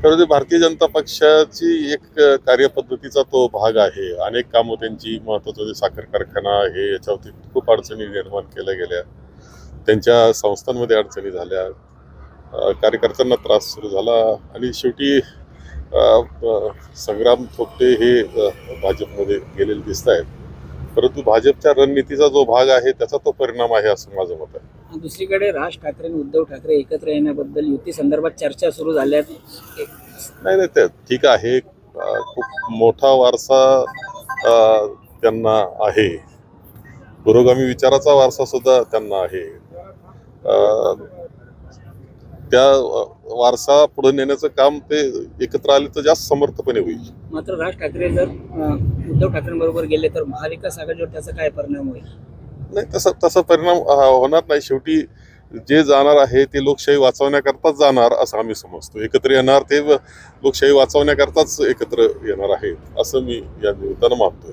खरं तर भारतीय जनता पक्षाची एक कार्यपद्धतीचा तो भाग आहे. अनेक कामं त्यांची महत्त्वाचं जे साखर कारखाना आहे याच्यावरती खूप अडचणी निर्माण केल्या गेल्या. त्यांच्या संस्थांमध्ये अडचणी झाल्या. कार्यकर्त्यांना त्रास सुरू झाला आणि शेवटी अ, अ, संग्राम थोपटे हे भाजपमध्ये गेलेले दिसत आहेत. परंतु भाजपच्या रणनीतीचा जो भाग आहे त्याचा तो परिणाम आहे असं माझं मत आहे. दुसरीकडे राज ठाकरे आणि उद्धव ठाकरे एकत्र येण्याबद्दल युती संदर्भात चर्चा सुरू झाल्यात. नाही नाही ते ठीक आहे. खूप मोठा वारसा त्यांना आहे. पुरोगामी विचाराचा वारसा सुद्धा त्यांना आहे. त्या वारसा पुढे नेण्याचं काम ते एकत्र आले तर जास्त समर्थपणे होईल. मात्र राज ठाकरे जर उद्धव ठाकरेंबरोबर गेले तर महाविकास आघाडीवर त्याचा काय परिणाम होईल? नाही तसा परिणाम होणार नाही. शेवटी जे जाणार आहे ते लोकशाही वाचवण्याकरताच जाणार असं आम्ही समजतो. एकत्र येणार ते लोकशाही वाचवण्याकरताच एकत्र येणार आहेत असं मी या निमित्तानं मानतोय.